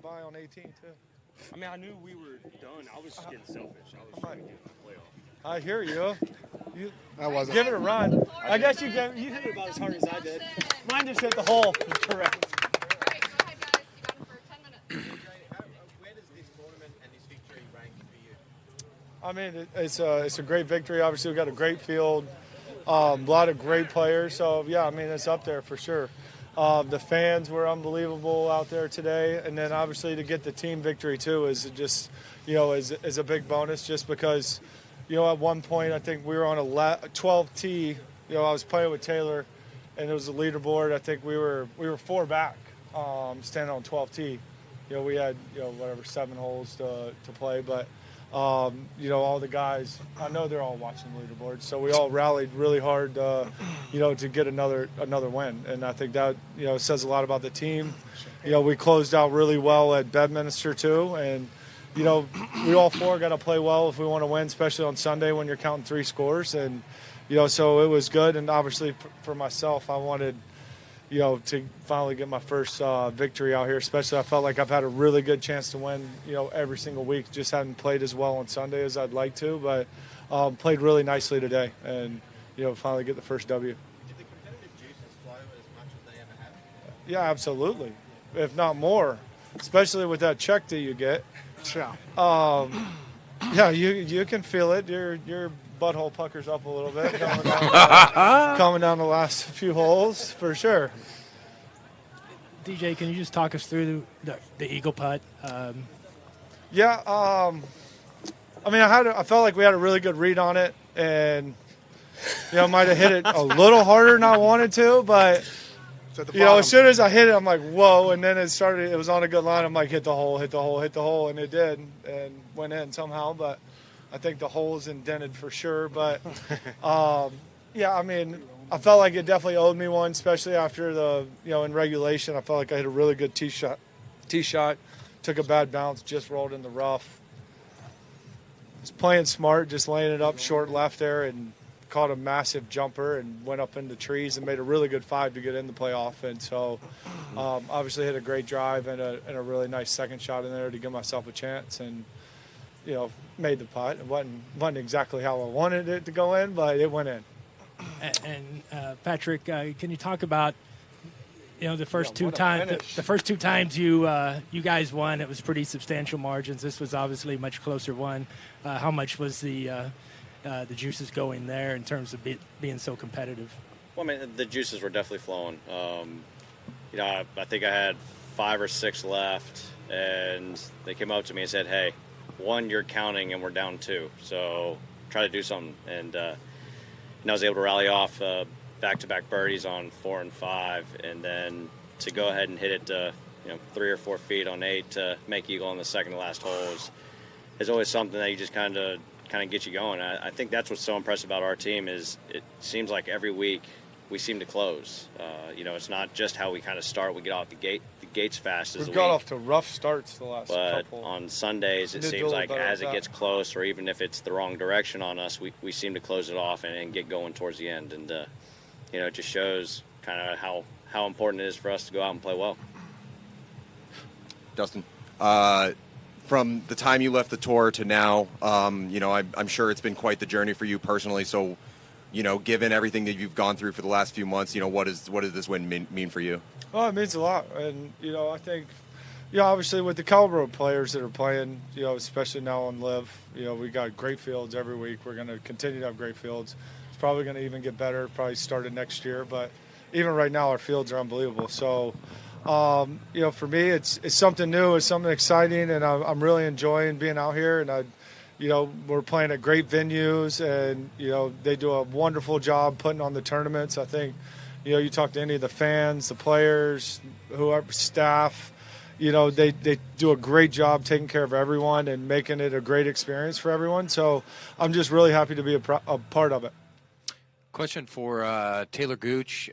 by on 18 too. I mean, I knew we were done. I was just getting selfish. I was trying to get the playoff. I hear you. I wasn't. Give it a run. I guess you hit it about as hard as I did. Mine just hit the hole. Correct. All right, go ahead, guys. You got him for 10 minutes. Where does this tournament and this victory rank for you? I mean, it's a great victory. Obviously, we got a great field, a lot of great players. So yeah, I mean, it's up there for sure. The fans were unbelievable out there today, and then obviously to get the team victory too is just, is a big bonus. Just because, at one point I think we were on a 12 tee. I was playing with Talor, and it was a leaderboard. I think we were 4 back, standing on 12 tee. We had 7 holes to play, but. All the guys, I know they're all watching the leaderboard, so we all rallied really hard, to get another win. And I think that, says a lot about the team. We closed out really well at Bedminster too. And, we all 4 got to play well if we want to win, especially on Sunday when you're counting 3 scores. And, so it was good. And obviously for myself, I wanted, to finally get my first victory out here. Especially I felt like I've had a really good chance to win, every single week. Just hadn't played as well on Sunday as I'd like to, but played really nicely today and, finally get the first W. Did the competitive juices flow as much as they ever have? Yeah, absolutely. If not more, especially with that check that you get. Yeah, you can feel it. Your butthole puckers up a little bit coming down the last few holes for sure. DJ, can you just talk us through the eagle putt? Yeah, I mean, I felt like we had a really good read on it, and might have hit it a little harder than I wanted to, but as soon as I hit it, I'm like, whoa, and then it was on a good line. I'm like, hit the hole, and it did, and went in somehow, but I think the hole's indented for sure. But, yeah, I mean, I felt like it definitely owed me one, especially after in regulation. I felt like I hit a really good tee shot, took a bad bounce, just rolled in the rough. Was playing smart, just laying it up short left there, and caught a massive jumper and went up in the trees and made a really good 5 to get in the playoff. And so obviously hit a great drive and a really nice second shot in there to give myself a chance, and made the putt. It wasn't exactly how I wanted it to go in, but it went in. And Patrick, can you talk about the first 2 times? The first 2 times you guys won, it was pretty substantial margins. This was obviously a much closer one. How much was the juices going there in terms of being so competitive? Well, I mean, the juices were definitely flowing. I think I had 5 or 6 left, and they came up to me and said, "Hey, 1, you're counting, and we're down 2, so try to do something." And I was able to rally off back-to-back birdies on 4 and 5, and then to go ahead and hit it to 3 or 4 feet on 8 to make eagle on the second to last hole is always something that you just kind of get you going. I think that's what's so impressive about our team is it seems like every week we seem to close. It's not just how we kind of start. We get off the gates fast as a week. We've got off to rough starts the last couple. But on Sundays, it seems like as it gets close, or even if it's the wrong direction on us, we seem to close it off and get going towards the end. And, it just shows kind of how important it is for us to go out and play well. Dustin, from the time you left the tour to now, I'm sure it's been quite the journey for you personally. So, given everything that you've gone through for the last few months, what does this win mean for you? Well, it means a lot. And, I think, obviously with the caliber of players that are playing, especially now on LIV, we got great fields every week. We're going to continue to have great fields. It's probably going to even get better, probably started next year. But even right now, our fields are unbelievable. So, for me, it's something new, it's something exciting, and I'm really enjoying being out here. And we're playing at great venues, and they do a wonderful job putting on the tournaments. I think, you talk to any of the fans, the players, whoever, staff, they do a great job taking care of everyone and making it a great experience for everyone. So I'm just really happy to be a part of it. Question for Talor Gooch.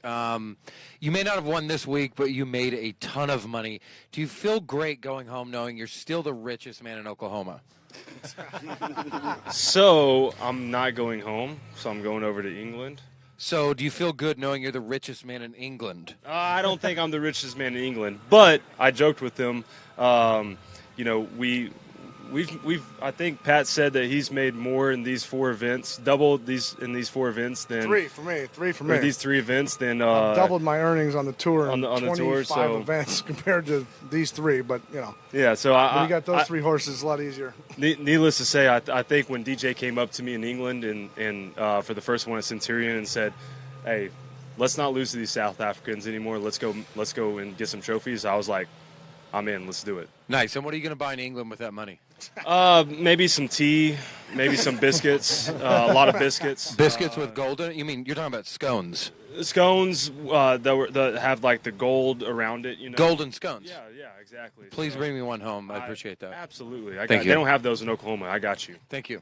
You may not have won this week, but you made a ton of money. Do you feel great going home knowing you're still the richest man in Oklahoma? So I'm not going home, so I'm going over to England. So, do you feel good knowing you're the richest man in England? I don't think I'm the richest man in England, but I joked with him. You know, we've. I think Pat said that he's made more in these 4 events, doubled in these 4 events than Three for me. These 3 events than I've doubled my earnings on the tour on the 25 tour, so events compared to these 3. But you know, yeah. So when you got those 3 horses, it's a lot easier. Needless to say, I think when DJ came up to me in England and for the first one at Centurion and said, "Hey, let's not lose to these South Africans anymore. Let's go and get some trophies." I was like, "I'm in. Let's do it." Nice. And what are you going to buy in England with that money? Maybe some tea, maybe some biscuits, a lot of biscuits. Biscuits with gold in it? You mean you're talking about scones? Scones that have like the gold around it, you know. Golden scones. Yeah, exactly. Please bring me one home. I appreciate that. Absolutely. Thank you. They don't have those in Oklahoma. I got you. Thank you.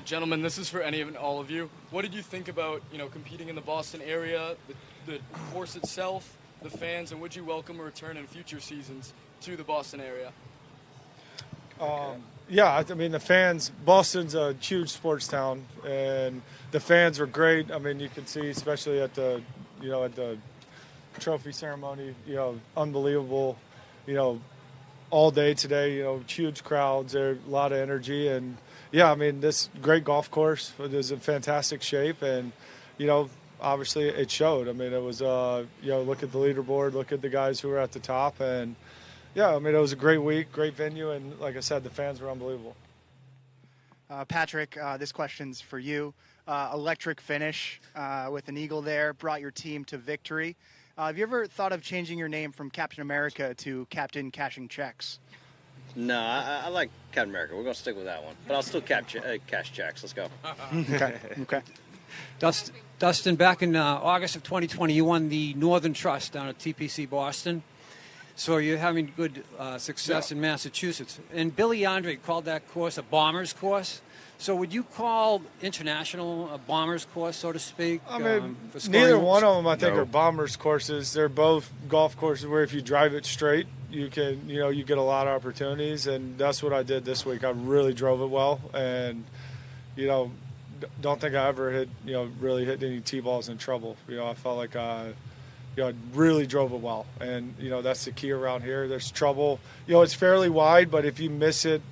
Gentlemen, this is for any and all of you. What did you think about, competing in the Boston area, the course itself, the fans, and would you welcome a return in future seasons to the Boston area? Yeah, I mean the fans. Boston's a huge sports town, and the fans were great. I mean, you could see, especially at the trophy ceremony, unbelievable. All day today, huge crowds. There, a lot of energy, and yeah, I mean this great golf course is in fantastic shape, and obviously it showed. I mean, it was look at the leaderboard, look at the guys who were at the top, and. Yeah, I mean, it was a great week, great venue, and like I said, the fans were unbelievable. Patrick, this question's for you. Electric finish with an eagle there brought your team to victory. Have you ever thought of changing your name from Captain America to Captain Cashing Checks? No, I like Captain America. We're going to stick with that one. But I'll still cash checks. Let's go. Okay. Dustin, back in August of 2020, you won the Northern Trust down at TPC Boston. So you're having good success in Massachusetts. And Billy Andre called that course a bomber's course. So would you call International a bomber's course, so to speak? I mean, neither one of them, I think, are bombers courses. They're both golf courses where if you drive it straight, you can, you get a lot of opportunities. And that's what I did this week. I really drove it well. And, don't think I ever really hit any T-balls in trouble. I felt like I really drove it well, and that's the key around here. There's trouble. It's fairly wide, but if you miss it,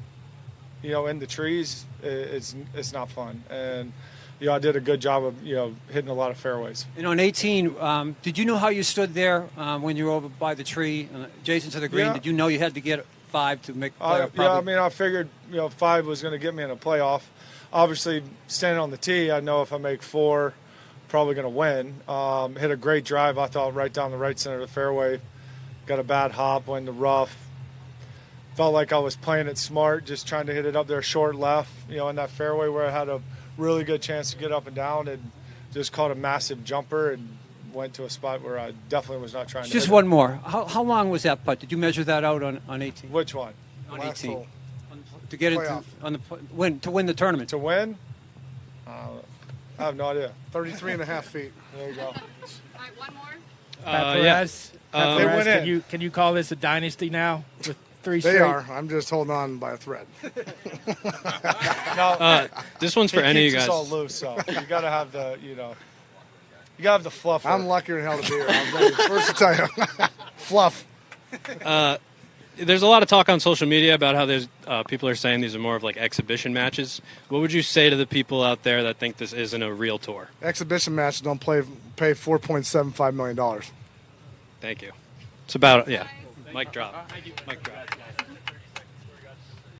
in the trees, it's not fun. And I did a good job of hitting a lot of fairways. And on 18, did you know how you stood there when you were over by the tree, adjacent to the green? Yeah. Did you know you had to get 5 to make playoff? Yeah, I mean, I figured 5 was going to get me in a playoff. Obviously, standing on the tee, I know if I make 4. Probably going to win. Hit a great drive, I thought, right down the right center of the fairway. Got a bad hop, went in the rough. Felt like I was playing it smart, just trying to hit it up there short left, in that fairway where I had a really good chance to get up and down, and just caught a massive jumper and went to a spot where I definitely was not trying to Just hit one it. more. How long was that putt? Did you measure that out on 18? Which one? On Last 18. hole. To get it Playoff. to win the tournament. To win? I have no idea. 33.5 feet. There you go. All right, one more. Pat Perez, Pat They Perez, went in. can you call this a dynasty now with 3 straight? They are. I'm just holding on by a thread. No, This one's for he any of keeps you us all guys. loose, so you got to have the, you got to have the fluff. I'm luckier than hell to be here. I'm ready. First to tell you. Fluff. There's a lot of talk on social media about how there's people are saying these are more of like exhibition matches. What would you say to the people out there that think this isn't a real tour? Exhibition matches don't pay $4.75 million. Thank you. It's about, yeah. Mic drop. Mic drop.